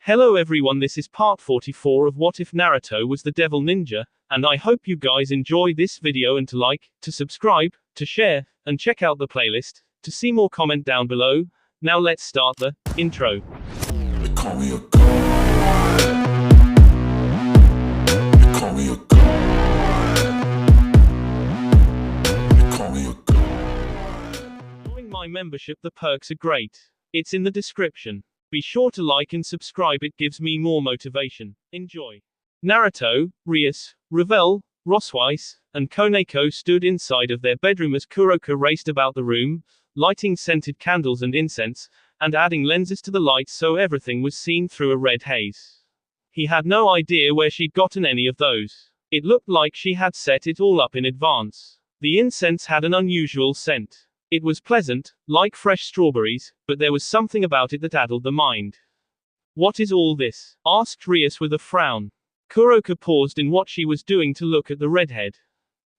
Hello everyone, this is part 44 of What If Naruto Was the Devil Ninja, and I hope you guys enjoy this video and to like, to subscribe, to share, and check out the playlist, to see more comment down below. Now let's start the intro. They call me a god. They call me a god. They call me a god. Join my membership, the perks are great. It's in the description. Be sure to like and subscribe, it gives me more motivation. Enjoy. Naruto, Rias, Revel, Rosweiss, and Koneko stood inside of their bedroom as Kuroko raced about the room, lighting scented candles and incense, and adding lenses to the lights so everything was seen through a red haze. He had no idea where she'd gotten any of those. It looked like she had set it all up in advance. The incense had an unusual scent. It was pleasant, like fresh strawberries, but there was something about it that addled the mind. What is all this? Asked Rias with a frown. Kuroko paused in what she was doing to look at the redhead.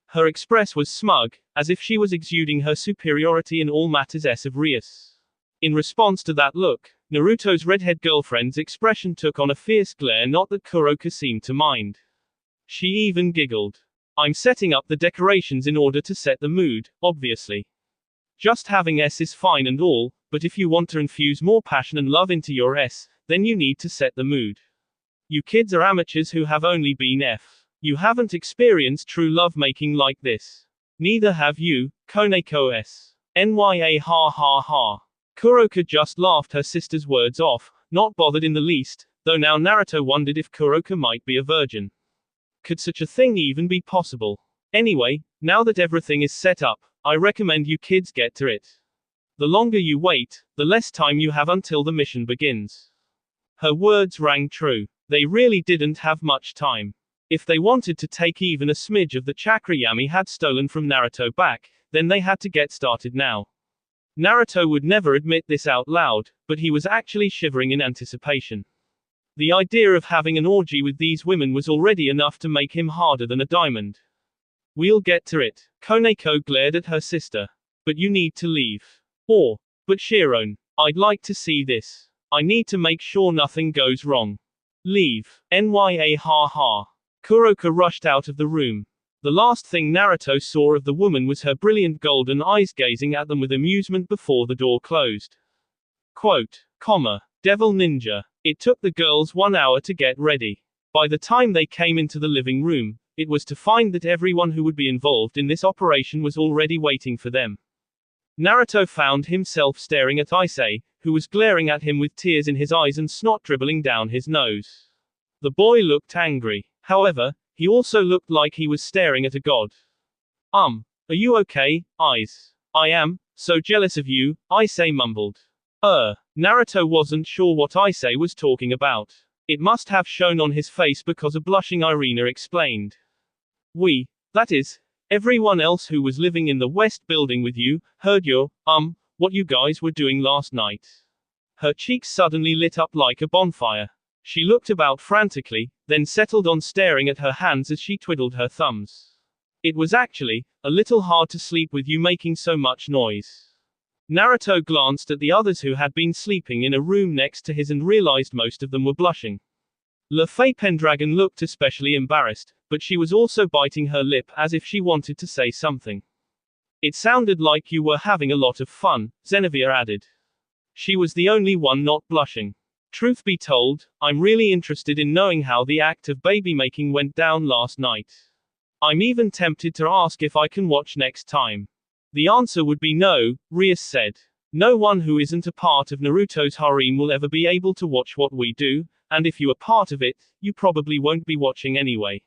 Her express was smug, as if she was exuding her superiority in all matters of Rias. In response to that look, Naruto's redhead girlfriend's expression took on a fierce glare, not that Kuroko seemed to mind. She even giggled. I'm setting up the decorations in order to set the mood, obviously. Just having S is fine and all, but if you want to infuse more passion and love into your S, then you need to set the mood. You kids are amateurs who have only been F. You haven't experienced true lovemaking like this. Neither have you, Koneko S. Nya ha ha ha. Kuroko just laughed her sister's words off, not bothered in the least, though now Naruto wondered if Kuroko might be a virgin. Could such a thing even be possible? Anyway, now that everything is set up, I recommend you kids get to it. The longer you wait, the less time you have until the mission begins. Her words rang true. They really didn't have much time. If they wanted to take even a smidge of the chakra Yami had stolen from Naruto back, then they had to get started now. Naruto would never admit this out loud, but he was actually shivering in anticipation. The idea of having an orgy with these women was already enough to make him harder than a diamond. We'll get to it. Koneko glared at her sister. But you need to leave. But Shiron, I'd like to see this. I need to make sure nothing goes wrong. Leave. Nya ha ha. Kuroko rushed out of the room. The last thing Naruto saw of the woman was her brilliant golden eyes gazing at them with amusement before the door closed. Quote, Devil Ninja. It took the girls 1 hour to get ready. By the time they came into the living room, it was to find that everyone who would be involved in this operation was already waiting for them. Naruto found himself staring at Issei, who was glaring at him with tears in his eyes and snot dribbling down his nose. The boy looked angry. However, he also looked like he was staring at a god. Are you okay, Eyes? I am, so jealous of you, Issei mumbled. Naruto wasn't sure what Issei was talking about. It must have shown on his face because a blushing Irina explained. That is, everyone else who was living in the West building with you, heard your, what you guys were doing last night. Her cheeks suddenly lit up like a bonfire. She looked about frantically, then settled on staring at her hands as she twiddled her thumbs. It was actually a little hard to sleep with you making so much noise. Naruto glanced at the others who had been sleeping in a room next to his and realized most of them were blushing. Le Fay Pendragon looked especially embarrassed, but she was also biting her lip as if she wanted to say something. It sounded like you were having a lot of fun, Xenavia added. She was the only one not blushing. Truth be told, I'm really interested in knowing how the act of baby making went down last night. I'm even tempted to ask if I can watch next time. The answer would be no, Rias said. No one who isn't a part of Naruto's harem will ever be able to watch what we do, and if you are part of it, you probably won't be watching anyway.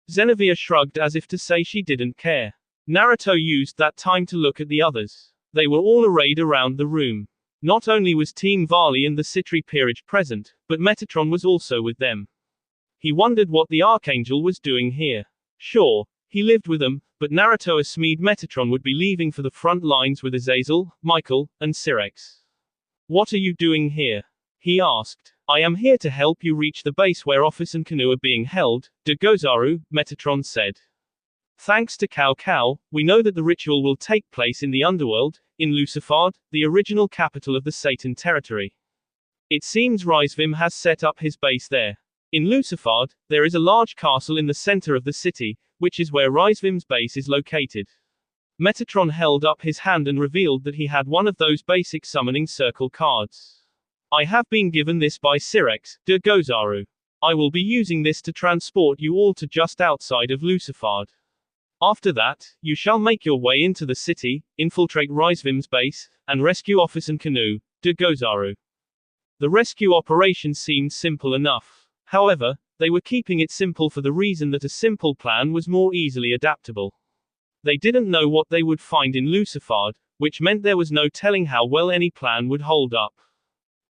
Xenavia shrugged as if to say she didn't care. Naruto used that time to look at the others. They were all arrayed around the room. Not only was Team Varley and the Citri Peerage present, but Metatron was also with them. He wondered what the Archangel was doing here. Sure, he lived with them, but Naruto assumed Metatron would be leaving for the front lines with Azazel, Michael, and Sirex. What are you doing here? He asked. I am here to help you reach the base where Office and Canoe are being held, de Gozaru, Metatron said. Thanks to Cao Cao, we know that the ritual will take place in the underworld, in Lucifard, the original capital of the Satan territory. It seems Rizvim has set up his base there. In Lucifard, there is a large castle in the center of the city, which is where Rizvim's base is located. Metatron held up his hand and revealed that he had one of those basic summoning circle cards. I have been given this by Sirex de Gozaru. I will be using this to transport you all to just outside of Lucifard. After that, you shall make your way into the city, infiltrate Rizvim's base, and rescue Office and Canoe, de Gozaru. The rescue operation seemed simple enough. However, they were keeping it simple for the reason that a simple plan was more easily adaptable. They didn't know what they would find in Lucifard, which meant there was no telling how well any plan would hold up.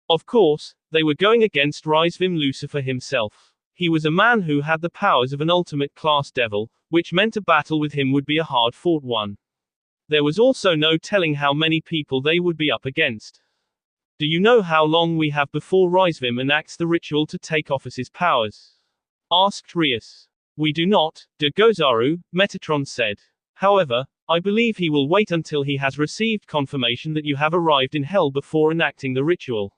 Of course, they were going against Rizvim Lucifer himself. He was a man who had the powers of an ultimate class devil, which meant a battle with him would be a hard-fought one. There was also no telling how many people they would be up against. Do you know how long we have before Rizvim enacts the ritual to take Office's powers? Asked Rias. We do not, de Gozaru, Metatron said. However, I believe he will wait until he has received confirmation that you have arrived in hell before enacting the ritual.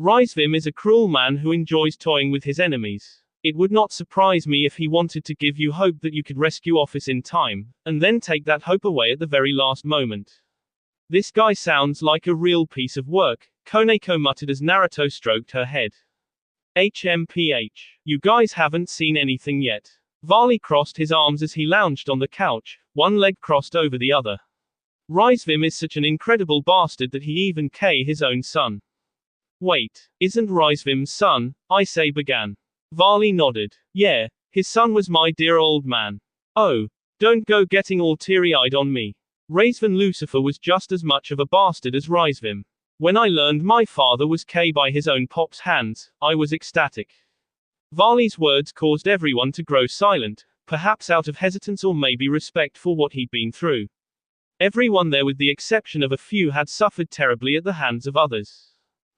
Rizvim is a cruel man who enjoys toying with his enemies. It would not surprise me if he wanted to give you hope that you could rescue Office in time, and then take that hope away at the very last moment. This guy sounds like a real piece of work, Koneko muttered as Naruto stroked her head. HMPH. You guys haven't seen anything yet. Varley crossed his arms as he lounged on the couch, one leg crossed over the other. Rizvim is such an incredible bastard that he even killed his own son. Wait, isn't Rizvim's son? Issei began. Varley nodded. Yeah, his son was my dear old man. Oh, don't go getting all teary-eyed on me. Rizvim Lucifer was just as much of a bastard as Rizvim. When I learned my father was killed by his own pop's hands, I was ecstatic. Varley's words caused everyone to grow silent, perhaps out of hesitance or maybe respect for what he'd been through. Everyone there with the exception of a few had suffered terribly at the hands of others.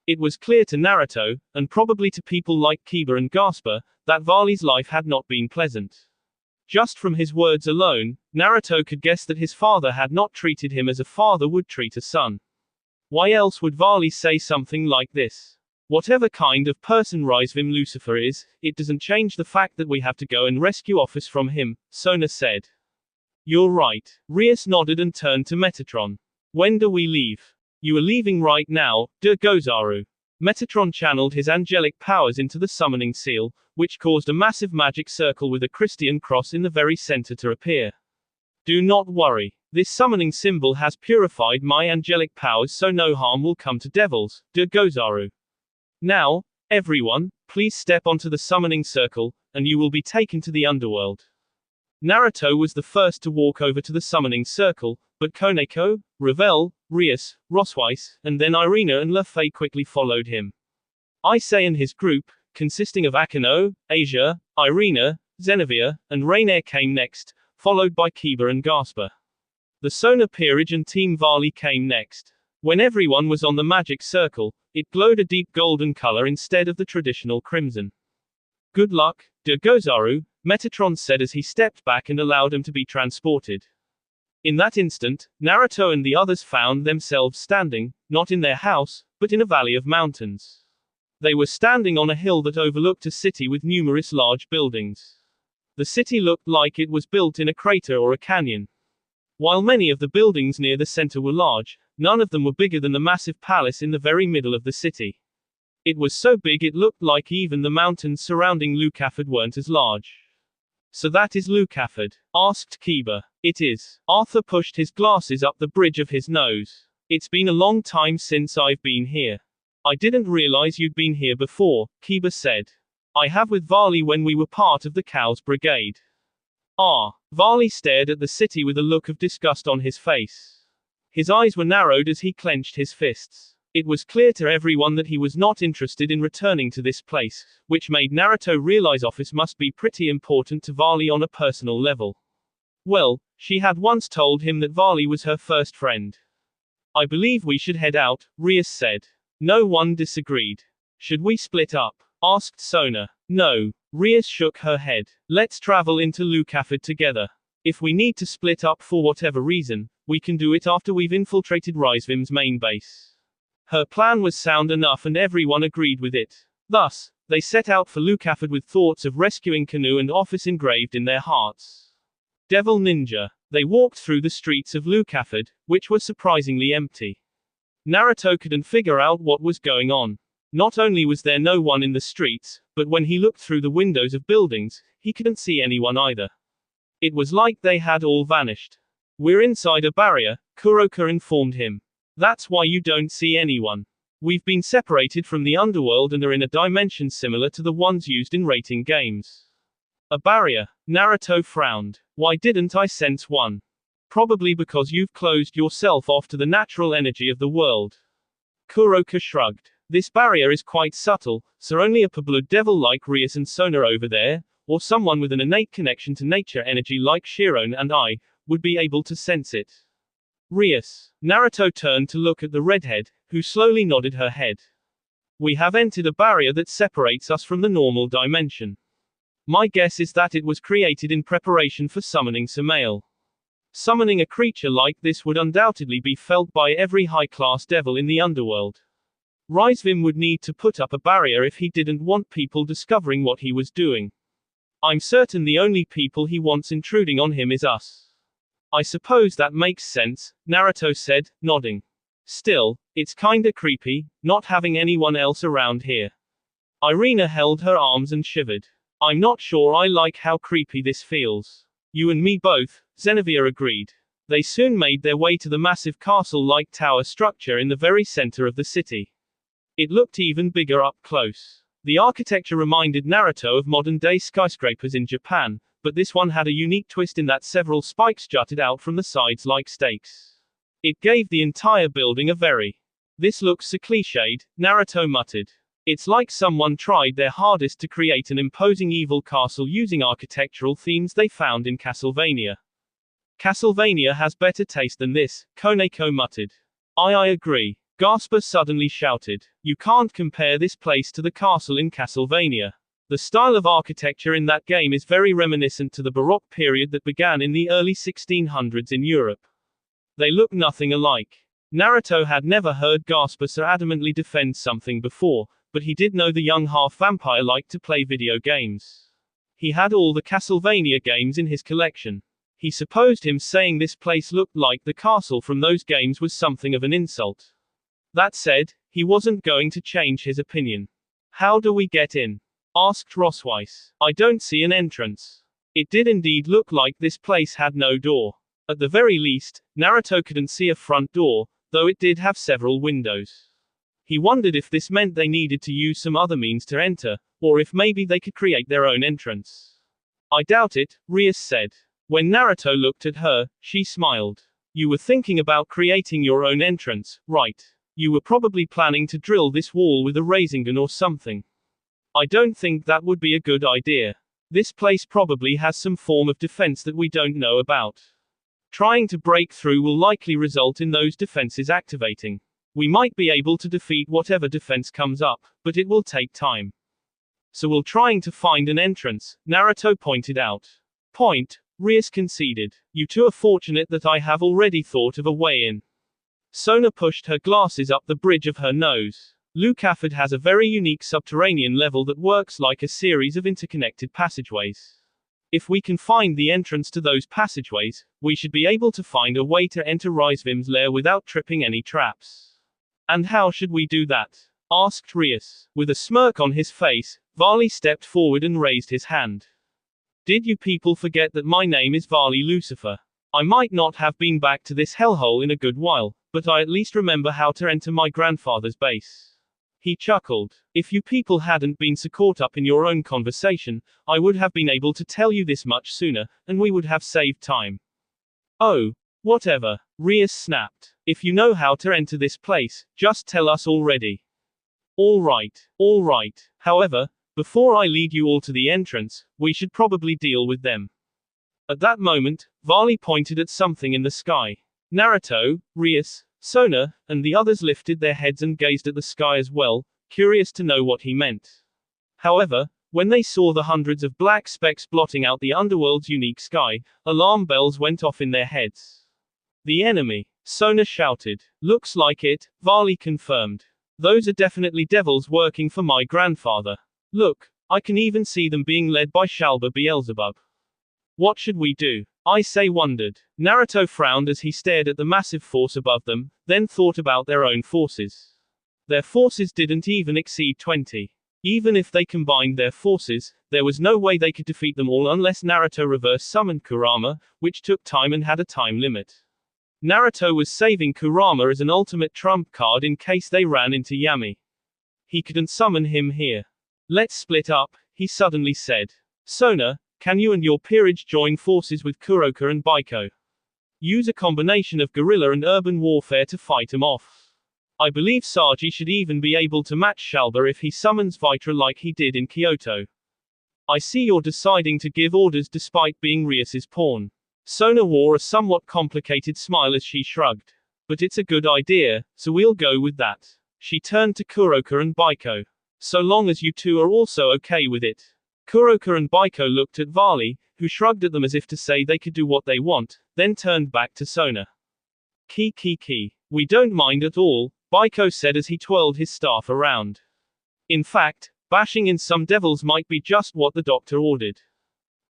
It was clear to Naruto, and probably to people like Kiba and Gasper, that Varley's life had not been pleasant. Just from his words alone, Naruto could guess that his father had not treated him as a father would treat a son. Why else would Varley say something like this? Whatever kind of person Rizvim Lucifer is, it doesn't change the fact that we have to go and rescue Office from him, Sona said. You're right. Rias nodded and turned to Metatron. When do we leave? You are leaving right now, de Gozaru. Metatron channeled his angelic powers into the summoning seal, which caused a massive magic circle with a Christian cross in the very center to appear. Do not worry. This summoning symbol has purified my angelic powers so no harm will come to devils, de Gozaru. Now, everyone, please step onto the summoning circle, and you will be taken to the underworld. Naruto was the first to walk over to the summoning circle, but Koneko, Ravel, Rias, Rosweiss, and then Irina and Lafay quickly followed him. Issei and his group, consisting of Akano, Asia, Irina, Zenevia, and Rainier came next, followed by Kiba and Gasper. The Sona Peerage and Team Varley came next. When everyone was on the magic circle, it glowed a deep golden color instead of the traditional crimson. Good luck, de Gozaru, Metatron said as he stepped back and allowed him to be transported. In that instant, Naruto and the others found themselves standing, not in their house, but in a valley of mountains. They were standing on a hill that overlooked a city with numerous large buildings. The city looked like it was built in a crater or a canyon. While many of the buildings near the center were large, none of them were bigger than the massive palace in the very middle of the city. It was so big it looked like even the mountains surrounding Lucifard weren't as large. So that is Lucifard? Asked Kiba. It is. Arthur pushed his glasses up the bridge of his nose. It's been a long time since I've been here. I didn't realize you'd been here before, Kiba said. I have with Varley when we were part of the Cows Brigade. Ah. Varley stared at the city with a look of disgust on his face. His eyes were narrowed as he clenched his fists. It was clear to everyone that he was not interested in returning to this place, which made Naruto realize Office must be pretty important to Varley on a personal level. Well, she had once told him that Varley was her first friend. I believe we should head out, Rias said. No one disagreed. Should we split up? Asked Sona. No. Rias shook her head. Let's travel into Lucifard together. If we need to split up for whatever reason, we can do it after we've infiltrated Rizvim's main base. Her plan was sound enough and everyone agreed with it. Thus, they set out for Lukaford with thoughts of rescuing Canoe and office engraved in their hearts. Devil Ninja. They walked through the streets of Lukaford, which were surprisingly empty. Naruto couldn't figure out what was going on. Not only was there no one in the streets, but when he looked through the windows of buildings, he couldn't see anyone either. It was like they had all vanished. We're inside a barrier, Kuroka informed him. That's why you don't see anyone. We've been separated from the underworld and are in a dimension similar to the ones used in rating games. A barrier. Naruto frowned. Why didn't I sense one? Probably because you've closed yourself off to the natural energy of the world. Kuroka shrugged. This barrier is quite subtle, so only a pure-blood devil like Rias and Sona over there, or someone with an innate connection to nature energy like Shiron and I, would be able to sense it. Rias. Naruto turned to look at the redhead, who slowly nodded her head. We have entered a barrier that separates us from the normal dimension. My guess is that it was created in preparation for summoning Samael. Summoning a creature like this would undoubtedly be felt by every high-class devil in the underworld. Rizvim would need to put up a barrier if he didn't want people discovering what he was doing. I'm certain the only people he wants intruding on him is us. I suppose that makes sense, Naruto said, nodding. Still, it's kinda creepy, not having anyone else around here. Irina held her arms and shivered. I'm not sure I like how creepy this feels. You and me both, Zenevia agreed. They soon made their way to the massive castle-like tower structure in the very center of the city. It looked even bigger up close. The architecture reminded Naruto of modern-day skyscrapers in Japan, but this one had a unique twist in that several spikes jutted out from the sides like stakes. It gave the entire building a very. This looks so cliched, Naruto muttered. It's like someone tried their hardest to create an imposing evil castle using architectural themes they found in Castlevania. Castlevania has better taste than this, Koneko muttered. I agree. Gasper suddenly shouted. You can't compare this place to the castle in Castlevania. The style of architecture in that game is very reminiscent to the Baroque period that began in the early 1600s in Europe. They look nothing alike. Naruto had never heard Gasper so adamantly defend something before, but he did know the young half-vampire liked to play video games. He had all the Castlevania games in his collection. He supposed him saying this place looked like the castle from those games was something of an insult. That said, he wasn't going to change his opinion. How do we get in? Asked Rosweiss. I don't see an entrance. It did indeed look like this place had no door. At the very least, Naruto couldn't see a front door, though it did have several windows. He wondered if this meant they needed to use some other means to enter, or if maybe they could create their own entrance. I doubt it, Rias said. When Naruto looked at her, she smiled. You were thinking about creating your own entrance, right? You were probably planning to drill this wall with a Rasengan or something. I don't think that would be a good idea. This place probably has some form of defense that we don't know about. Trying to break through will likely result in those defenses activating. We might be able to defeat whatever defense comes up, but it will take time. So we're trying to find an entrance, Naruto pointed out. Point, Rias conceded. You two are fortunate that I have already thought of a way in. Sona pushed her glasses up the bridge of her nose. Lukaford has a very unique subterranean level that works like a series of interconnected passageways. If we can find the entrance to those passageways, we should be able to find a way to enter Rizvim's lair without tripping any traps. And how should we do that? Asked Rias. With a smirk on his face, Varley stepped forward and raised his hand. Did you people forget that my name is Varley Lucifer? I might not have been back to this hellhole in a good while, but I at least remember how to enter my grandfather's base. He chuckled. If you people hadn't been so caught up in your own conversation, I would have been able to tell you this much sooner, and we would have saved time. Oh, whatever, Rias snapped. If you know how to enter this place, just tell us already. All right. However, before I lead you all to the entrance, we should probably deal with them. At that moment, Varley pointed at something in the sky. Naruto, Rias, Sona, and the others lifted their heads and gazed at the sky as well, curious to know what he meant. However, when they saw the hundreds of black specks blotting out the underworld's unique sky, alarm bells went off in their heads. The enemy. Sona shouted. Looks like it, Varley confirmed. Those are definitely devils working for my grandfather. Look, I can even see them being led by Shalba Beelzebub. What should we do? Ise wondered. Naruto frowned as he stared at the massive force above them, then thought about their own forces. Their forces didn't even exceed 20. Even if they combined their forces, there was no way they could defeat them all unless Naruto reverse summoned Kurama, which took time and had a time limit. Naruto was saving Kurama as an ultimate trump card in case they ran into Yami. He couldn't summon him here. Let's split up, he suddenly said. Sona, can you and your peerage join forces with Kuroka and Baiko? Use a combination of guerrilla and urban warfare to fight him off. I believe Saji should even be able to match Shalba if he summons Vitra like he did in Kyoto. I see you're deciding to give orders despite being Rias's pawn. Sona wore a somewhat complicated smile as she shrugged. But it's a good idea, so we'll go with that. She turned to Kuroka and Baiko. So long as you two are also okay with it. Kuroka and Baiko looked at Varley, who shrugged at them as if to say they could do what they want, then turned back to Sona. Ki. We don't mind at all, Baiko said as he twirled his staff around. In fact, bashing in some devils might be just what the doctor ordered.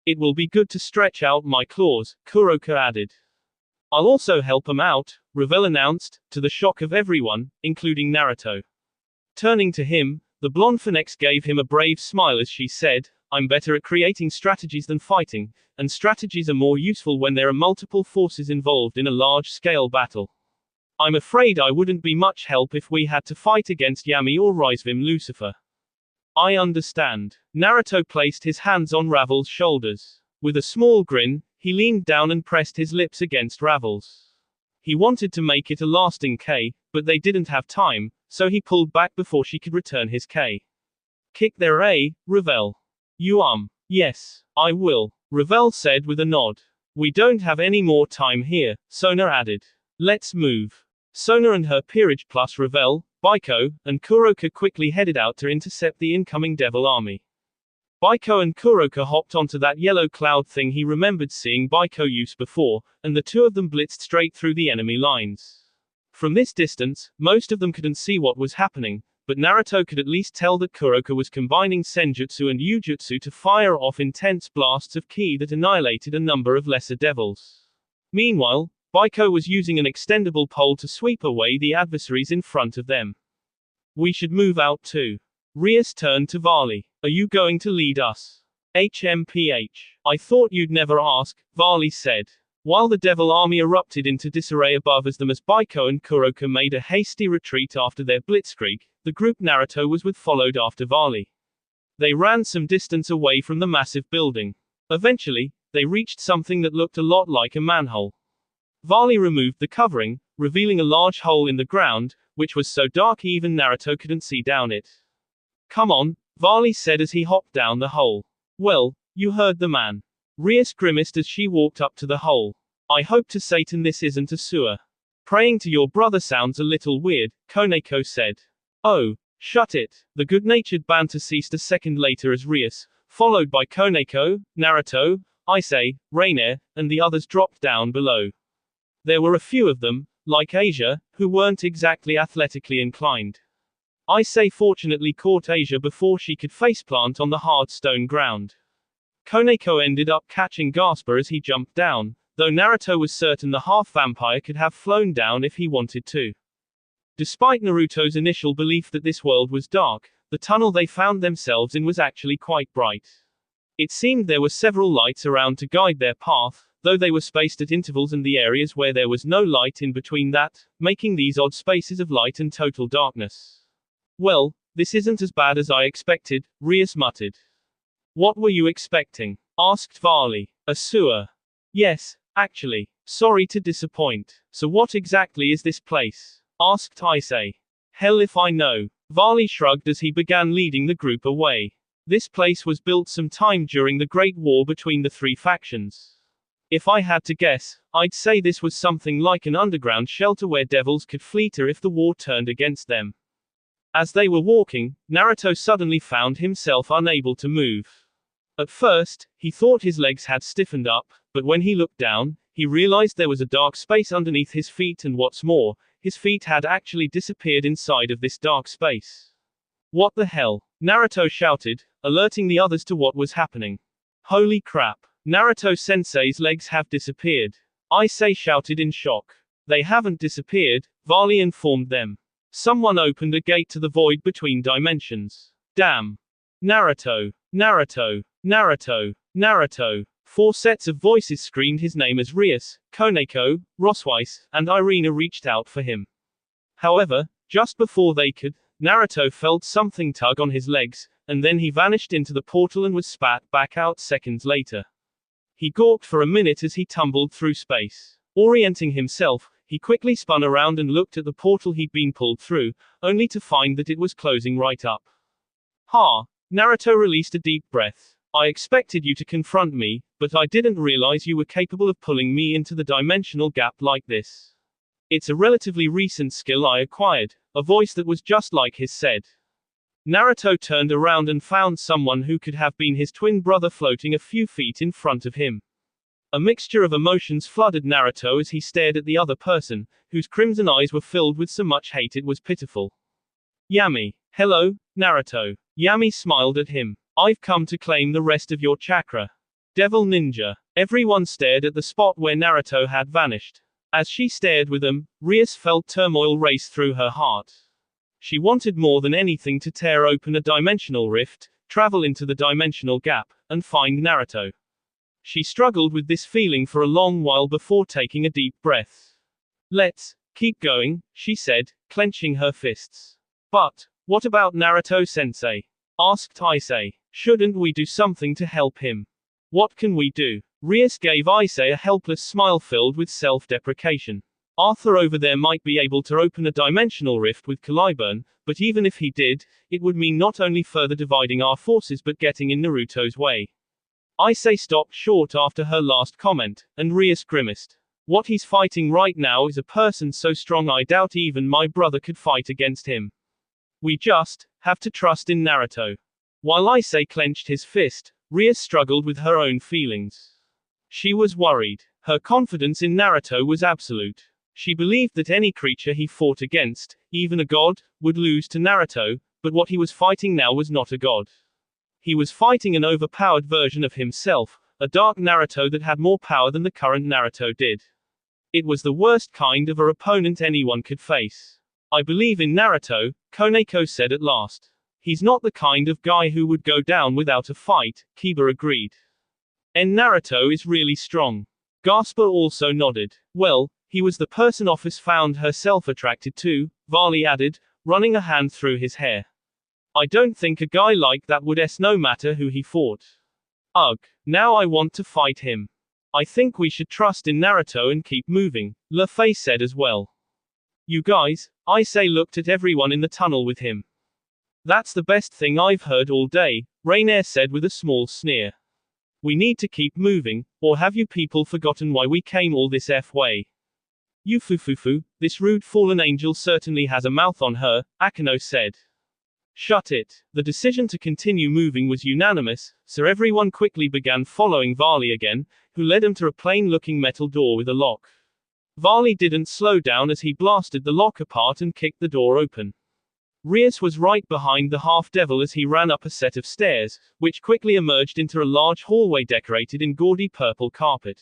It will be good to stretch out my claws, Kuroka added. I'll also help him out, Revel announced, to the shock of everyone, including Naruto. Turning to him, the blonde phoenix gave him a brave smile as she said, I'm better at creating strategies than fighting, and strategies are more useful when there are multiple forces involved in a large-scale battle. I'm afraid I wouldn't be much help if we had to fight against Yami or Rizevim Lucifer. I understand. Naruto placed his hands on Ravel's shoulders. With a small grin, he leaned down and pressed his lips against Ravel's. He wanted to make it a lasting K, but they didn't have time, so he pulled back before she could return his K. Kick their A, Revel. Yes, I will, Revel said with a nod. We don't have any more time here, Sona added. Let's move. Sona and her peerage plus Revel, Baiko, and Kuroka quickly headed out to intercept the incoming devil army. Baiko and Kuroka hopped onto that yellow cloud thing he remembered seeing Baiko use before, and the two of them blitzed straight through the enemy lines. From this distance, most of them couldn't see what was happening, but Naruto could at least tell that Kuroka was combining senjutsu and yujutsu to fire off intense blasts of ki that annihilated a number of lesser devils. Meanwhile, Baiko was using an extendable pole to sweep away the adversaries in front of them. We should move out too. Rias turned to Varley. Are you going to lead us? HMPH. I thought you'd never ask, Varley said. While the devil army erupted into disarray above as Baiko and Kuroka made a hasty retreat after their blitzkrieg, the group Naruto was with followed after Varley. They ran some distance away from the massive building. Eventually, they reached something that looked a lot like a manhole. Varley removed the covering, revealing a large hole in the ground, which was so dark even Naruto couldn't see down it. Come on, Varley said as he hopped down the hole. Well, you heard the man. Rias grimaced as she walked up to the hole. I hope to Satan this isn't a sewer. Praying to your brother sounds a little weird, Koneko said. Oh, shut it. The good-natured banter ceased a second later as Rias, followed by Koneko, Naruto, Ise, Rainier, and the others dropped down below. There were a few of them, like Asia, who weren't exactly athletically inclined. Ise fortunately caught Asia before she could faceplant on the hard stone ground. Koneko ended up catching Gasper as he jumped down, though Naruto was certain the half-vampire could have flown down if he wanted to. Despite Naruto's initial belief that this world was dark, the tunnel they found themselves in was actually quite bright. It seemed there were several lights around to guide their path, though they were spaced at intervals and the areas where there was no light in between that, making these odd spaces of light and total darkness. Well, this isn't as bad as I expected, Rias muttered. What were you expecting? Asked Varley. A sewer. Yes, actually. Sorry to disappoint. So what exactly is this place? Asked Ise. Hell if I know. Varley shrugged as he began leading the group away. This place was built some time during the Great War between the three factions. If I had to guess, I'd say this was something like an underground shelter where devils could flee to if the war turned against them. As they were walking, Naruto suddenly found himself unable to move. At first, he thought his legs had stiffened up, but when he looked down, He realized there was a dark space underneath his feet, and what's more, his feet had actually disappeared inside of this dark space. What the hell? Naruto shouted, alerting the others to what was happening. Holy crap. Naruto-sensei's legs have disappeared. Issei shouted in shock. They haven't disappeared, Varley informed them. Someone opened a gate to the void between dimensions. Damn. Naruto. Naruto. Naruto. Naruto. 4 sets of voices screamed his name as Rias, Koneko, Rosweiss, and Irina reached out for him. However, just before they could, Naruto felt something tug on his legs, and then he vanished into the portal and was spat back out seconds later. He gawked for a minute as he tumbled through space. Orienting himself, he quickly spun around and looked at the portal he'd been pulled through, only to find that it was closing right up. Ha! Naruto released a deep breath. I expected you to confront me, but I didn't realize you were capable of pulling me into the dimensional gap like this. It's a relatively recent skill I acquired, a voice that was just like his said. Naruto turned around and found someone who could have been his twin brother floating a few feet in front of him. A mixture of emotions flooded Naruto as he stared at the other person, whose crimson eyes were filled with so much hate it was pitiful. Yami. Hello, Naruto. Yami smiled at him. I've come to claim the rest of your chakra. Devil Ninja. Everyone stared at the spot where Naruto had vanished. As she stared with them, Rias felt turmoil race through her heart. She wanted more than anything to tear open a dimensional rift, travel into the dimensional gap, and find Naruto. She struggled with this feeling for a long while before taking a deep breath. Let's keep going, she said, clenching her fists. But what about Naruto-sensei? Asked Issei. Shouldn't we do something to help him? What can we do? Rias gave Issei a helpless smile filled with self-deprecation. Arthur over there might be able to open a dimensional rift with Caliburn, but even if he did, it would mean not only further dividing our forces but getting in Naruto's way. Issei stopped short after her last comment, and Rias grimaced. What he's fighting right now is a person so strong I doubt even my brother could fight against him. We just have to trust in Naruto. While Issei clenched his fist, Rias struggled with her own feelings. She was worried. Her confidence in Naruto was absolute. She believed that any creature he fought against, even a god, would lose to Naruto, but what he was fighting now was not a god. He was fighting an overpowered version of himself, a dark Naruto that had more power than the current Naruto did. It was the worst kind of a opponent anyone could face. I believe in Naruto, Koneko said at last. He's not the kind of guy who would go down without a fight, Kiba agreed. And Naruto is really strong. Gasper also nodded. Well, he was the person Office found herself attracted to, Varley added, running a hand through his hair. I don't think a guy like that would no matter who he fought. Ugh, now I want to fight him. I think we should trust in Naruto and keep moving, Luffy said as well. You guys, Issei looked at everyone in the tunnel with him. That's the best thing I've heard all day, Rainier said with a small sneer. We need to keep moving, or have you people forgotten why we came all this way? You fufufu, this rude fallen angel certainly has a mouth on her, Akeno said. Shut it. The decision to continue moving was unanimous, so everyone quickly began following Varley again, who led him to a plain-looking metal door with a lock. Varley didn't slow down as he blasted the lock apart and kicked the door open. Rias was right behind the half-devil as he ran up a set of stairs, which quickly emerged into a large hallway decorated in gaudy purple carpet.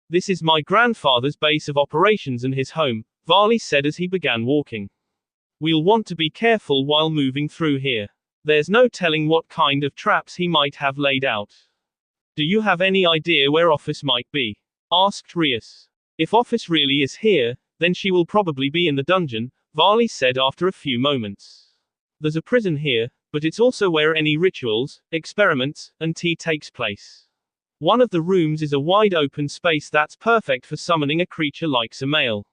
This is my grandfather's base of operations and his home, Varley said as he began walking. We'll want to be careful while moving through here. There's no telling what kind of traps he might have laid out. Do you have any idea where Office might be? Asked Rias. If Office really is here, then she will probably be in the dungeon, Varley said after a few moments. There's a prison here, but it's also where any rituals, experiments, and tea takes place. One of the rooms is a wide open space that's perfect for summoning a creature like Samael.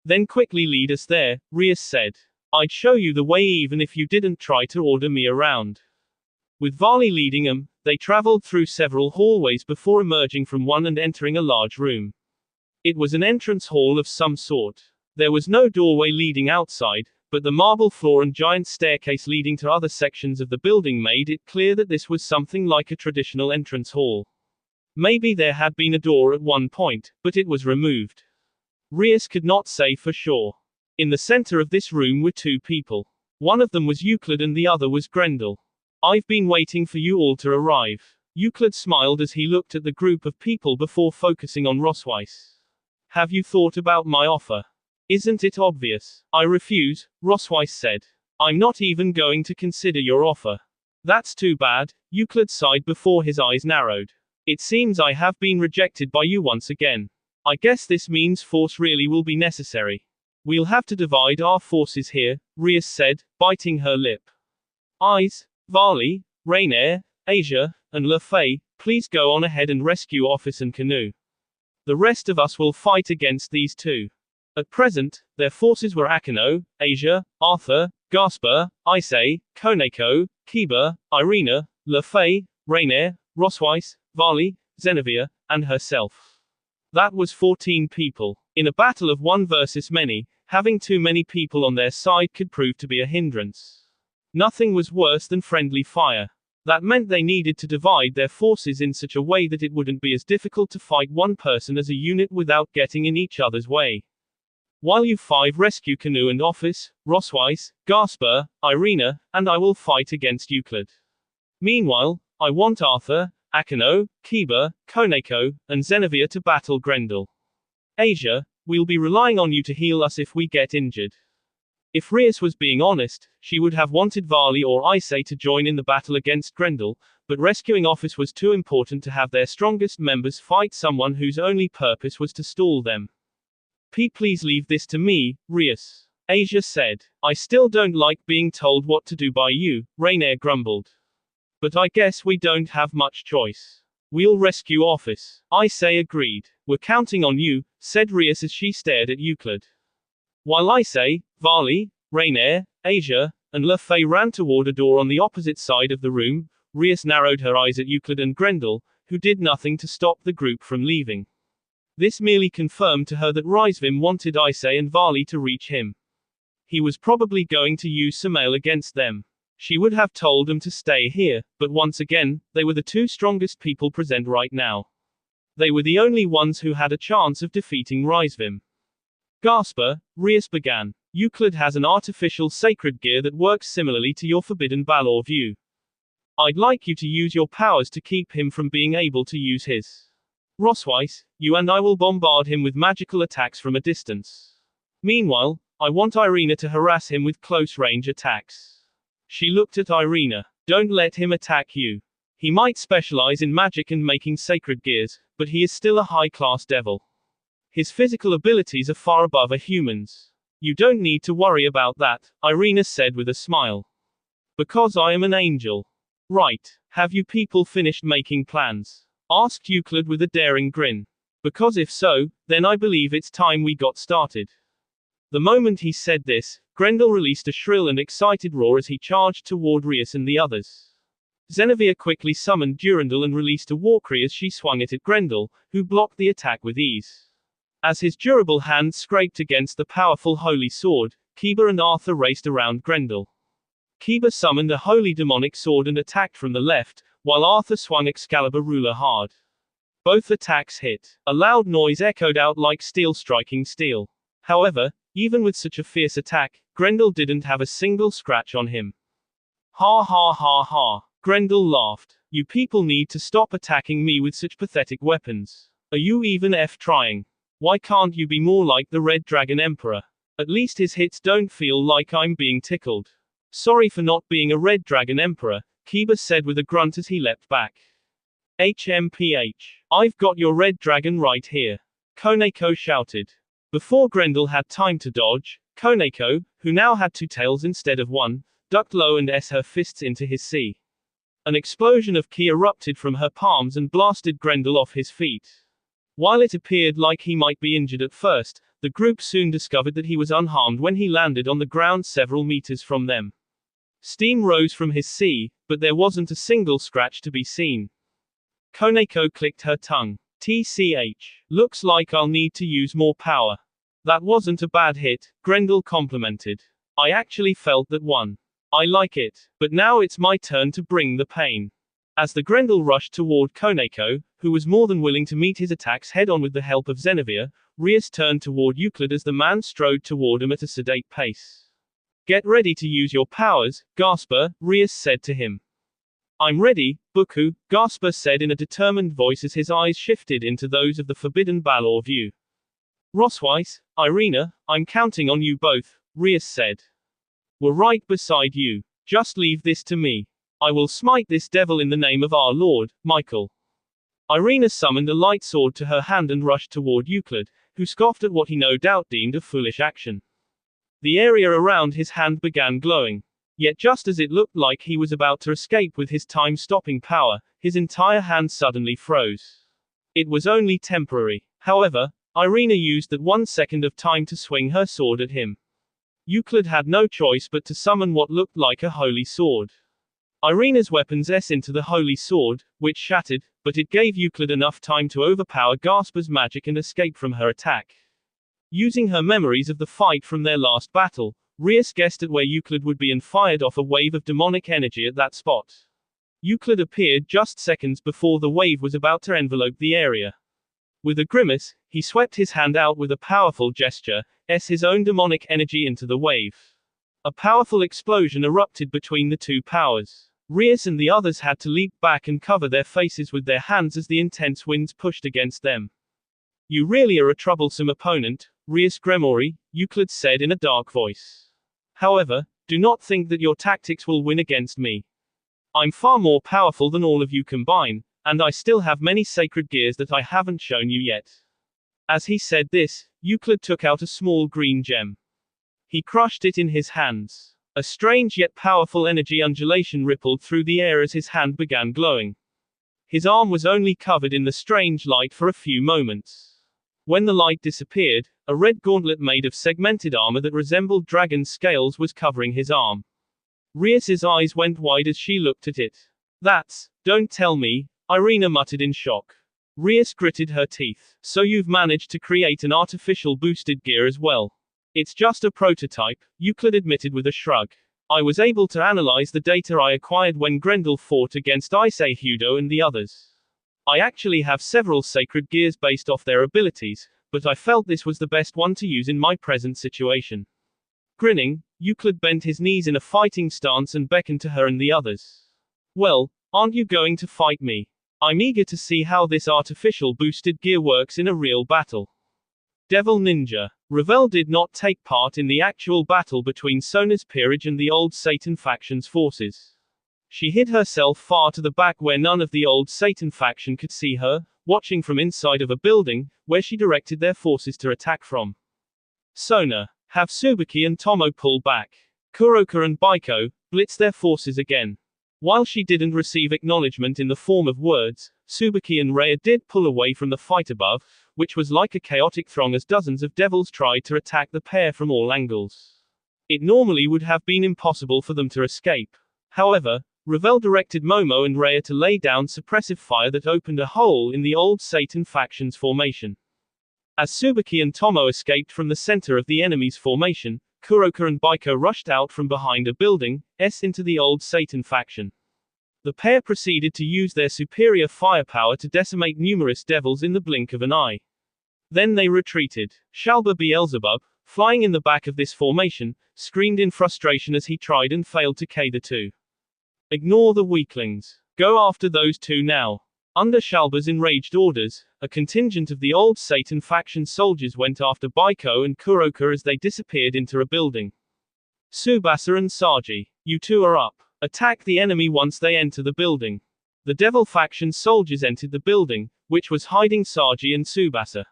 Then quickly lead us there, Rias said. I'd show you the way even if you didn't try to order me around. With Varley leading them, they traveled through several hallways before emerging from one and entering a large room. It was an entrance hall of some sort. There was no doorway leading outside, but the marble floor and giant staircase leading to other sections of the building made it clear that this was something like a traditional entrance hall. Maybe there had been a door at one point, but it was removed. Rias could not say for sure. In the center of this room were two people. One of them was Euclid and the other was Grendel. I've been waiting for you all to arrive. Euclid smiled as he looked at the group of people before focusing on Rosweiss. Have you thought about my offer? Isn't it obvious? I refuse, Rosweiss said. I'm not even going to consider your offer. That's too bad, Euclid sighed before his eyes narrowed. It seems I have been rejected by you once again. I guess this means force really will be necessary. We'll have to divide our forces here, Rias said, biting her lip. Eyes, Varley, Rainier, Asia, and LeFay, please go on ahead and rescue Office and Canoe. The rest of us will fight against these two. At present, their forces were Akeno, Asia, Arthur, Gasper, Issei, Koneko, Kiba, Irina, LeFay, Rainier, Rosweiss, Varley, Zenevia, and herself. That was 14 people. In a battle of one versus many, having too many people on their side could prove to be a hindrance. Nothing was worse than friendly fire. That meant they needed to divide their forces in such a way that it wouldn't be as difficult to fight one person as a unit without getting in each other's way. While you five rescue Canoe and Office, Rosweiss, Gasper, Irina, and I will fight against Euclid. Meanwhile, I want Arthur, Akeno, Kiba, Koneko, and Zenevia to battle Grendel. Asia, we'll be relying on you to heal us if we get injured. If Rias was being honest, she would have wanted Varley or Issei to join in the battle against Grendel, but rescuing Office was too important to have their strongest members fight someone whose only purpose was to stall them. Please leave this to me, Rias. Asia said. I still don't like being told what to do by you, Rainier grumbled. But I guess we don't have much choice. We'll rescue Office. Issei agreed. We're counting on you, said Rias as she stared at Euclid. While Issei, Varley, Rainier, Asia, and LeFay ran toward a door on the opposite side of the room, Rias narrowed her eyes at Euclid and Grendel, who did nothing to stop the group from leaving. This merely confirmed to her that Rizvim wanted Issei and Varley to reach him. He was probably going to use Samael against them. She would have told them to stay here, but once again, they were the two strongest people present right now. They were the only ones who had a chance of defeating Rizvim. Gasper, Rias began. Euclid has an artificial sacred gear that works similarly to your forbidden Balor view. I'd like you to use your powers to keep him from being able to use his. Rosweiss, you and I will bombard him with magical attacks from a distance. Meanwhile, I want Irina to harass him with close-range attacks. She looked at Irina. Don't let him attack you. He might specialize in magic and making sacred gears, but he is still a high-class devil. His physical abilities are far above a human's. You don't need to worry about that, Irina said with a smile. Because I am an angel. Right. Have you people finished making plans? Asked Euclid with a daring grin. Because if so, then I believe it's time we got started. The moment he said this, Grendel released a shrill and excited roar as he charged toward Rias and the others. Zenevia quickly summoned Durandal and released a Warcry as she swung it at Grendel, who blocked the attack with ease. As his durable hand scraped against the powerful holy sword, Kiba and Arthur raced around Grendel. Kiba summoned a holy demonic sword and attacked from the left, while Arthur swung Excalibur ruler hard. Both attacks hit. A loud noise echoed out like steel striking steel. However, even with such a fierce attack, Grendel didn't have a single scratch on him. Ha ha ha ha. Grendel laughed. You people need to stop attacking me with such pathetic weapons. Are you even trying? Why can't you be more like the Red Dragon Emperor? At least his hits don't feel like I'm being tickled. Sorry for not being a Red Dragon Emperor, Kiba said with a grunt as he leapt back. HMPH. I've got your red dragon right here. Koneko shouted. Before Grendel had time to dodge, Koneko, who now had two tails instead of one, ducked low and s her fists into his sea. An explosion of ki erupted from her palms and blasted Grendel off his feet. While it appeared like he might be injured at first, the group soon discovered that he was unharmed when he landed on the ground several meters from them. Steam rose from his sea, but there wasn't a single scratch to be seen. Koneko clicked her tongue. TCH. Looks like I'll need to use more power. That wasn't a bad hit, Grendel complimented. I actually felt that one. I like it, but now it's my turn to bring the pain. As the Grendel rushed toward Koneko, who was more than willing to meet his attacks head-on with the help of Xenevere, Rias turned toward Euclid as the man strode toward him at a sedate pace. "Get ready to use your powers, Gasper," Rias said to him. "I'm ready, Buku," Gasper said in a determined voice as his eyes shifted into those of the forbidden Balor view. "Rosweiss, Irina, I'm counting on you both," Rias said. "We're right beside you. Just leave this to me. I will smite this devil in the name of our Lord, Michael." Irina summoned a light sword to her hand and rushed toward Euclid, who scoffed at what he no doubt deemed a foolish action. The area around his hand began glowing. Yet just as it looked like he was about to escape with his time-stopping power, his entire hand suddenly froze. It was only temporary. However, Irina used that 1 second of time to swing her sword at him. Euclid had no choice but to summon what looked like a holy sword. Irina's weapons S into the holy sword, which shattered, but it gave Euclid enough time to overpower Gasper's magic and escape from her attack. Using her memories of the fight from their last battle, Rias guessed at where Euclid would be and fired off a wave of demonic energy at that spot. Euclid appeared just seconds before the wave was about to envelope the area. With a grimace, he swept his hand out with a powerful gesture, his own demonic energy into the wave. A powerful explosion erupted between the two powers. Rias and the others had to leap back and cover their faces with their hands as the intense winds pushed against them. "You really are a troublesome opponent, Rias Gremori," Euclid said in a dark voice. "However, do not think that your tactics will win against me. I'm far more powerful than all of you combined, and I still have many sacred gears that I haven't shown you yet." As he said this, Euclid took out a small green gem. He crushed it in his hands. A strange yet powerful energy undulation rippled through the air as his hand began glowing. His arm was only covered in the strange light for a few moments. When the light disappeared, a red gauntlet made of segmented armor that resembled dragon scales was covering his arm. Rias's eyes went wide as she looked at it. Don't tell me," Irina muttered in shock. Rias gritted her teeth. "So you've managed to create an artificial boosted gear as well." "It's just a prototype," Euclid admitted with a shrug. "I was able to analyze the data I acquired when Grendel fought against Hudo and the others. I actually have several sacred gears based off their abilities, but I felt this was the best one to use in my present situation." Grinning, Euclid bent his knees in a fighting stance and beckoned to her and the others. "Well, aren't you going to fight me? I'm eager to see how this artificial boosted gear works in a real battle." Devil Ninja. Ravel did not take part in the actual battle between Sona's peerage and the Old Satan faction's forces. She hid herself far to the back where none of the Old Satan faction could see her, watching from inside of a building, where she directed their forces to attack from. Sona, have Tsubaki and Tomo pull back. Kuroka and Baiko, blitz their forces again. While she didn't receive acknowledgement in the form of words, Tsubaki and Rhea did pull away from the fight above, which was like a chaotic throng as dozens of devils tried to attack the pair from all angles. It normally would have been impossible for them to escape. However, Ravel directed Momo and Rhea to lay down suppressive fire that opened a hole in the Old Satan faction's formation. As Tsubaki and Tomo escaped from the center of the enemy's formation, Kuroka and Baiko rushed out from behind a building, into the Old Satan faction. The pair proceeded to use their superior firepower to decimate numerous devils in the blink of an eye. Then they retreated. Shalba Beelzebub, flying in the back of this formation, screamed in frustration as he tried and failed to K the two. "Ignore the weaklings. Go after those two now." Under Shalba's enraged orders, a contingent of the Old Satan faction soldiers went after Baiko and Kuroka as they disappeared into a building. "Tsubasa and Saji, you two are up. Attack the enemy once they enter the building." The Devil faction soldiers entered the building, which was hiding Saji and Tsubasa.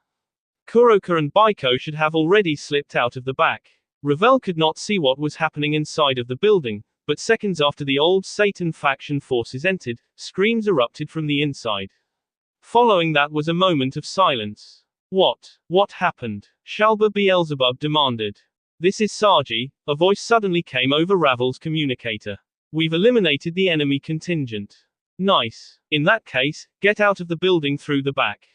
Kuroka and Baiko should have already slipped out of the back. Ravel could not see what was happening inside of the building, but seconds after the Old Satan faction forces entered, screams erupted from the inside. Following that was a moment of silence. What happened?" Shalba Beelzebub demanded. "This is Saji," a voice suddenly came over Ravel's communicator. "We've eliminated the enemy contingent." "Nice. In that case, get out of the building through the back.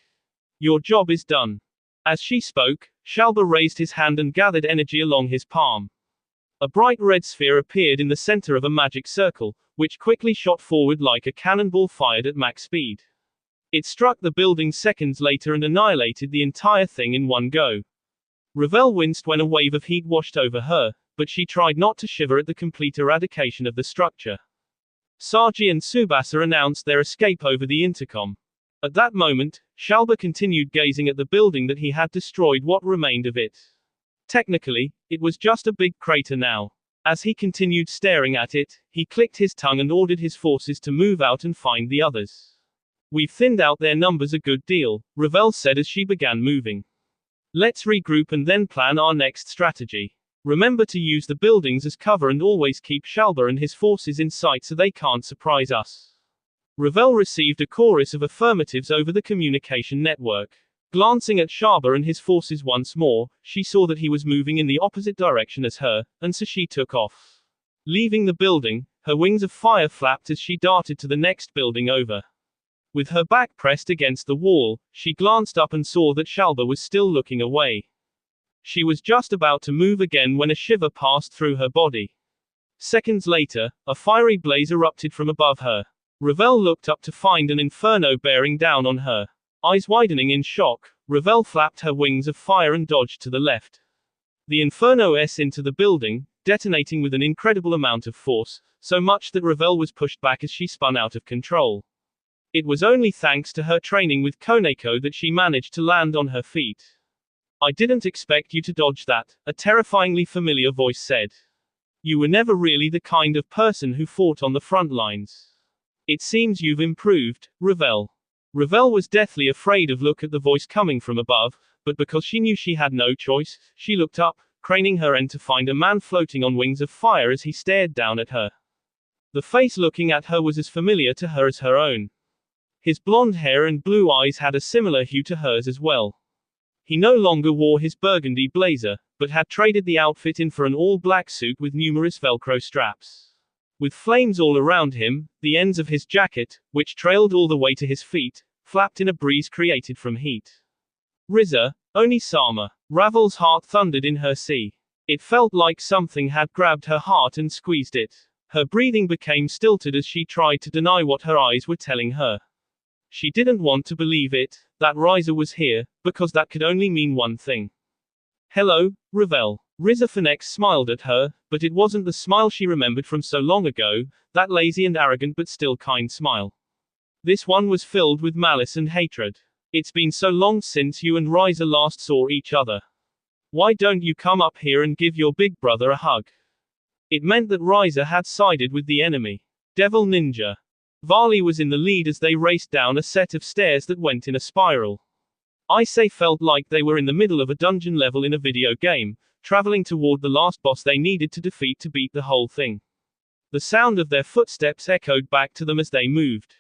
Your job is done." As she spoke, Shalba raised his hand and gathered energy along his palm. A bright red sphere appeared in the center of a magic circle, which quickly shot forward like a cannonball fired at max speed. It struck the building seconds later and annihilated the entire thing in one go. Ravel winced when a wave of heat washed over her, but she tried not to shiver at the complete eradication of the structure. Saji and Tsubasa announced their escape over the intercom. At that moment, Shalba continued gazing at the building that he had destroyed what remained of it. Technically, it was just a big crater now. As he continued staring at it, he clicked his tongue and ordered his forces to move out and find the others. We've thinned out their numbers a good deal, Ravel said as she began moving. Let's regroup and then plan our next strategy. Remember to use the buildings as cover and always keep Shalba and his forces in sight so they can't surprise us. Ravel received a chorus of affirmatives over the communication network. Glancing at Shalba and his forces once more, she saw that he was moving in the opposite direction as her, and so she took off. Leaving the building, her wings of fire flapped as she darted to the next building over. With her back pressed against the wall, she glanced up and saw that Shalba was still looking away. She was just about to move again when a shiver passed through her body. Seconds later, a fiery blaze erupted from above her. Ravel looked up to find an inferno bearing down on her. Eyes widening in shock, Ravel flapped her wings of fire and dodged to the left. The inferno S into the building, detonating with an incredible amount of force, so much that Ravel was pushed back as she spun out of control. It was only thanks to her training with Koneko that she managed to land on her feet. I didn't expect you to dodge that, a terrifyingly familiar voice said. You were never really the kind of person who fought on the front lines. It seems you've improved, Ravel. Ravel was deathly afraid of look at the voice coming from above, but because she knew she had no choice, she looked up, craning her end to find a man floating on wings of fire as he stared down at her. The face looking at her was as familiar to her as her own. His blonde hair and blue eyes had a similar hue to hers as well. He no longer wore his burgundy blazer, but had traded the outfit in for an all-black suit with numerous Velcro straps. With flames all around him, the ends of his jacket, which trailed all the way to his feet, flapped in a breeze created from heat. Riza, Oni-sama. Ravel's heart thundered in her sea. It felt like something had grabbed her heart and squeezed it. Her breathing became stilted as she tried to deny what her eyes were telling her. She didn't want to believe it, that Riza was here, because that could only mean one thing. Hello, Ravel. Riza Phoenix smiled at her, but it wasn't the smile she remembered from so long ago, that lazy and arrogant but still kind smile. This one was filled with malice and hatred. It's been so long since you and Riza last saw each other. Why don't you come up here and give your big brother a hug? It meant that Riza had sided with the enemy. Devil Ninja. Varley was in the lead as they raced down a set of stairs that went in a spiral. Issei felt like they were in the middle of a dungeon level in a video game, traveling toward the last boss they needed to defeat to beat the whole thing. The sound of their footsteps echoed back to them as they moved.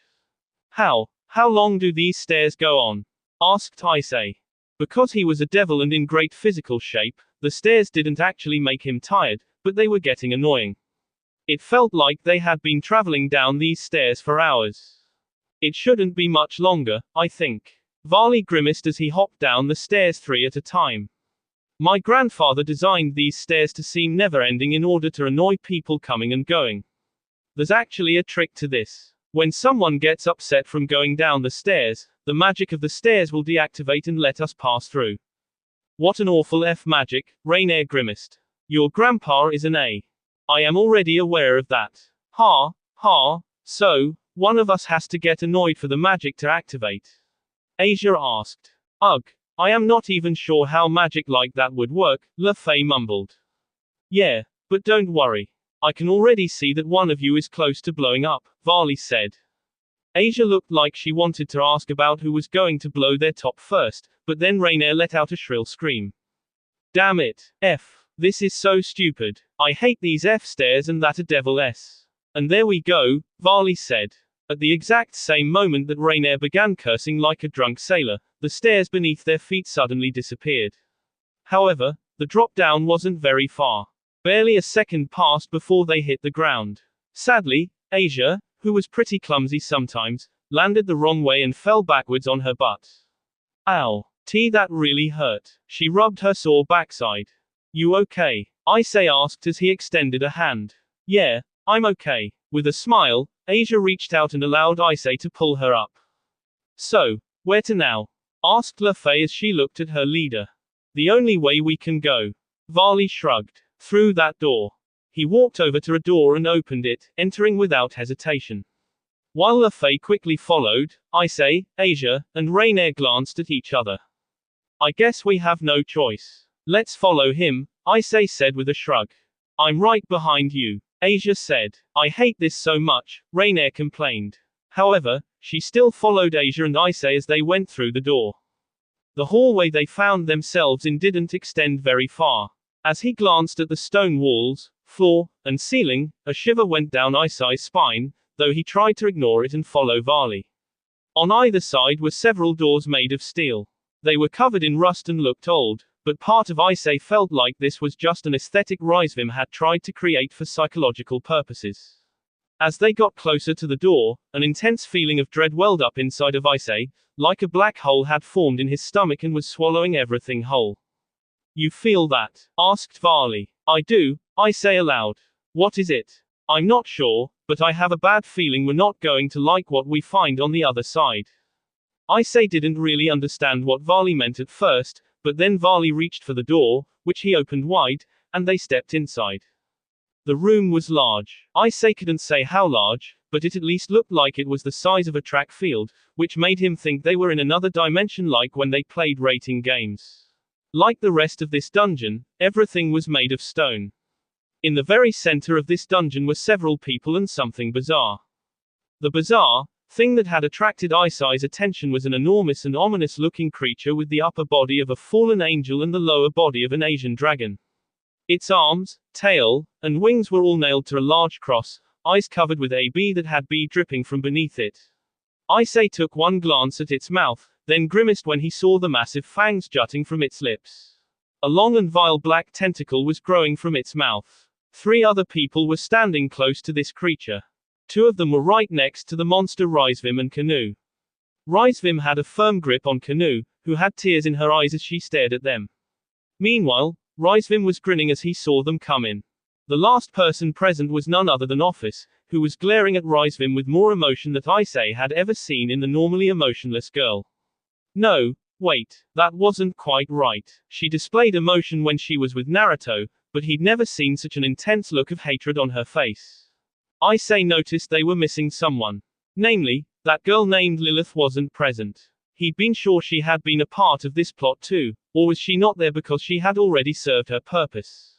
How long do these stairs go on? Asked Issei. Because he was a devil and in great physical shape, the stairs didn't actually make him tired, but they were getting annoying. It felt like they had been traveling down these stairs for hours. It shouldn't be much longer, I think. Varley grimaced as he hopped down the stairs 3 at a time. My grandfather designed these stairs to seem never-ending in order to annoy people coming and going. There's actually a trick to this. When someone gets upset from going down the stairs, the magic of the stairs will deactivate and let us pass through. What an awful F-magic, Rainier grimaced. Your grandpa is an A. I am already aware of that. Ha, so, one of us has to get annoyed for the magic to activate. Asia asked. Ugh, I am not even sure how magic like that would work, Le Fay mumbled. Yeah, but don't worry. I can already see that one of you is close to blowing up, Varley said. Asia looked like she wanted to ask about who was going to blow their top first, but then Rainier let out a shrill scream. Damn it, F. This is so stupid. I hate these F stairs and that a devil S. And there we go, Varley said. At the exact same moment that Rainier began cursing like a drunk sailor, the stairs beneath their feet suddenly disappeared. However, the drop down wasn't very far. Barely a second passed before they hit the ground. Sadly, Asia, who was pretty clumsy sometimes, landed the wrong way and fell backwards on her butt. Ow. That really hurt. She rubbed her sore backside. You okay? Issei asked as he extended a hand. Yeah, I'm okay. With a smile, Asia reached out and allowed Issei to pull her up. So, where to now? Asked Lefei as she looked at her leader. The only way we can go. Varley shrugged. Through that door. He walked over to a door and opened it, entering without hesitation. While Lefei quickly followed, Issei, Asia, and Rainier glanced at each other. I guess we have no choice. Let's follow him, Issei said with a shrug. I'm right behind you, Asia said. I hate this so much, Rainier complained. However, she still followed Asia and Issei as they went through the door. The hallway they found themselves in didn't extend very far. As he glanced at the stone walls, floor, and ceiling, a shiver went down Issei's spine, though he tried to ignore it and follow Varley. On either side were several doors made of steel. They were covered in rust and looked old, but part of Issei felt like this was just an aesthetic Rizvim had tried to create for psychological purposes. As they got closer to the door, an intense feeling of dread welled up inside of Issei, like a black hole had formed in his stomach and was swallowing everything whole. You feel that? Asked Varley. I do, Issei aloud. What is it? I'm not sure, but I have a bad feeling we're not going to like what we find on the other side. Issei didn't really understand what Varley meant at first, but then Varley reached for the door, which he opened wide, and they stepped inside. The room was large. Issei couldn't say how large, but it at least looked like it was the size of a track field, which made him think they were in another dimension like when they played rating games. Like the rest of this dungeon, everything was made of stone. In the very center of this dungeon were several people and something bizarre. The bizarre thing that had attracted Issei's attention was an enormous and ominous-looking creature with the upper body of a fallen angel and the lower body of an Asian dragon. Its arms, tail, and wings were all nailed to a large cross, eyes covered with AB that had B dripping from beneath it. Issei took one glance at its mouth, then grimaced when he saw the massive fangs jutting from its lips. A long and vile black tentacle was growing from its mouth. 3 other people were standing close to this creature. 2 of them were right next to the monster Rizvim and Canoe. Rizvim had a firm grip on Canoe, who had tears in her eyes as she stared at them. Meanwhile, Rizvim was grinning as he saw them come in. The last person present was none other than Office, who was glaring at Rizvim with more emotion that Issei had ever seen in the normally emotionless girl. No, wait, that wasn't quite right. She displayed emotion when she was with Naruto, but he'd never seen such an intense look of hatred on her face. Issei noticed they were missing someone. Namely, that girl named Lilith wasn't present. He'd been sure she had been a part of this plot too, or was she not there because she had already served her purpose?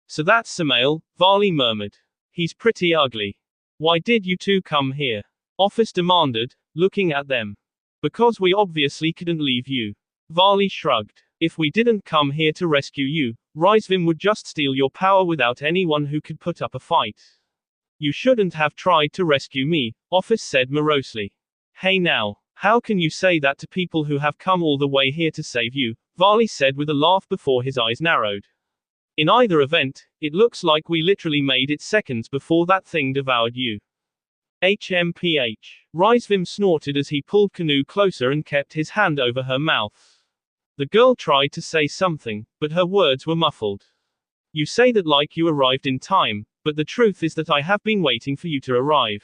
So that's Samael, Varley murmured. He's pretty ugly. Why did you 2 come here? Office demanded, looking at them. Because we obviously couldn't leave you. Varley shrugged. If we didn't come here to rescue you, Rizvim would just steal your power without anyone who could put up a fight. You shouldn't have tried to rescue me, Office said morosely. Hey now, how can you say that to people who have come all the way here to save you? Varley said with a laugh before his eyes narrowed. In either event, it looks like we literally made it seconds before that thing devoured you. HMPH. Rizvim snorted as he pulled Canoe closer and kept his hand over her mouth. The girl tried to say something, but her words were muffled. You say that like you arrived in time, but the truth is that I have been waiting for you to arrive.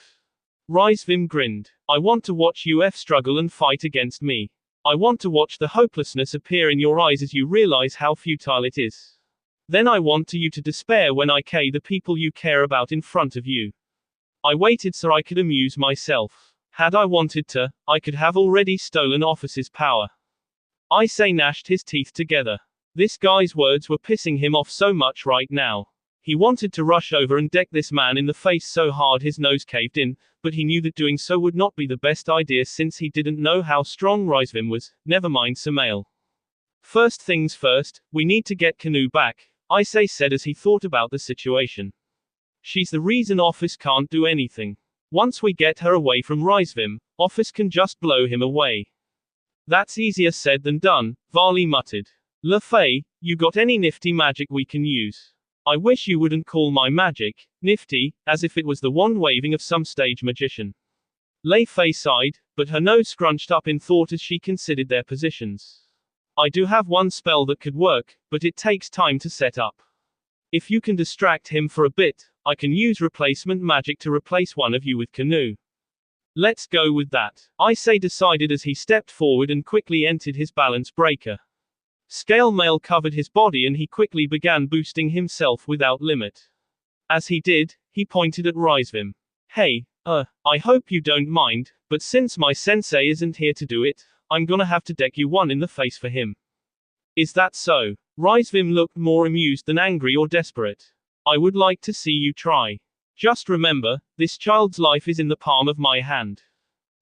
Rizvim grinned. I want to watch you struggle and fight against me. I want to watch the hopelessness appear in your eyes as you realize how futile it is. Then I want you to despair when I kill the people you care about in front of you. I waited so I could amuse myself. Had I wanted to, I could have already stolen Office's power. Issei gnashed his teeth together. This guy's words were pissing him off so much right now. He wanted to rush over and deck this man in the face so hard his nose caved in, but he knew that doing so would not be the best idea since he didn't know how strong Rizvim was, never mind Samael. First things first, we need to get Canoe back, Issei said as he thought about the situation. She's the reason Office can't do anything. Once we get her away from Rizvim, Office can just blow him away. That's easier said than done, Varley muttered. Lefei, you got any nifty magic we can use? I wish you wouldn't call my magic nifty, as if it was the wand waving of some stage magician. Lefei sighed, but her nose scrunched up in thought as she considered their positions. I do have one spell that could work, but it takes time to set up. If you can distract him for a bit, I can use replacement magic to replace one of you with Canoe. Let's go with that, Issei decided as he stepped forward and quickly entered his balance breaker. Scale mail covered his body and he quickly began boosting himself without limit. As he did, he pointed at Rizvim. Hey, I hope you don't mind, but since my sensei isn't here to do it, I'm gonna have to deck you one in the face for him. Is that so? Rizvim looked more amused than angry or desperate. I would like to see you try. Just remember, this child's life is in the palm of my hand.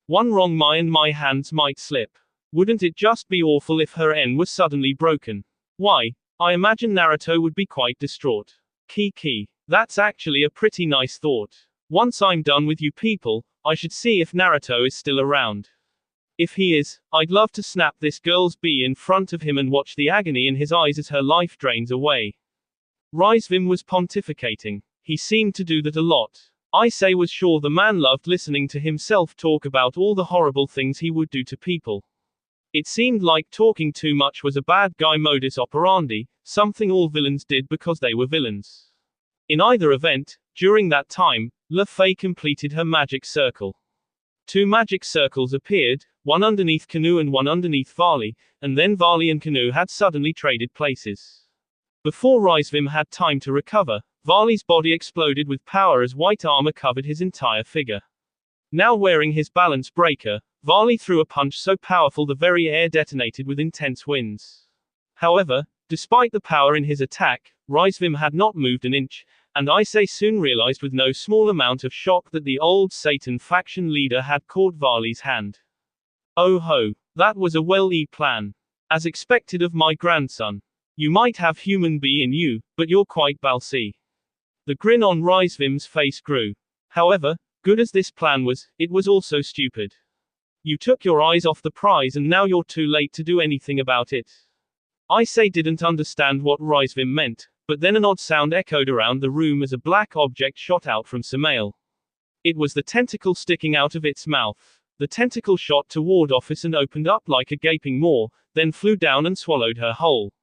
One wrong my hands might slip. Wouldn't it just be awful if her N was suddenly broken? Why, I imagine Naruto would be quite distraught. Kiki. That's actually a pretty nice thought. Once I'm done with you people, I should see if Naruto is still around. If he is, I'd love to snap this girl's bee in front of him and watch the agony in his eyes as her life drains away. Rizvim was pontificating. He seemed to do that a lot. Issei was sure the man loved listening to himself talk about all the horrible things he would do to people. It seemed like talking too much was a bad guy modus operandi, something all villains did because they were villains. In either event, during that time, Fei completed her magic circle. 2 magic circles appeared, one underneath Canoe and one underneath Varley, and then Varley and Canoe had suddenly traded places. Before Rizvim had time to recover, Varley's body exploded with power as white armor covered his entire figure. Now wearing his balance breaker, Varley threw a punch so powerful the very air detonated with intense winds. However, despite the power in his attack, Rizvim had not moved an inch, and Issei soon realized with no small amount of shock that the old Satan faction leader had caught Varley's hand. Oh ho, that was a well-laid plan. As expected of my grandson. You might have human bee in you, but you're quite balsy. The grin on Rizvim's face grew. However, good as this plan was, it was also stupid. You took your eyes off the prize and now you're too late to do anything about it. Issei didn't understand what Rizvim meant, but then an odd sound echoed around the room as a black object shot out from Samael. It was the tentacle sticking out of its mouth. The tentacle shot toward Office and opened up like a gaping maw, then flew down and swallowed her whole.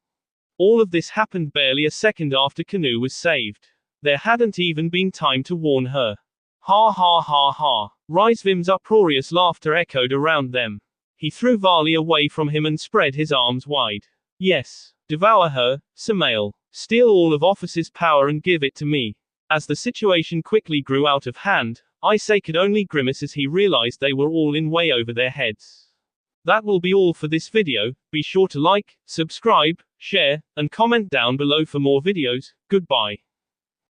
All of this happened barely a second after Canoe was saved. There hadn't even been time to warn her. Ha ha ha ha. Rizvim's uproarious laughter echoed around them. He threw Varley away from him and spread his arms wide. Yes. Devour her, Samael. Steal all of Office's power and give it to me. As the situation quickly grew out of hand, Issei could only grimace as he realized they were all in way over their heads. That will be all for this video. Be sure to like, subscribe, share, and comment down below for more videos. Goodbye.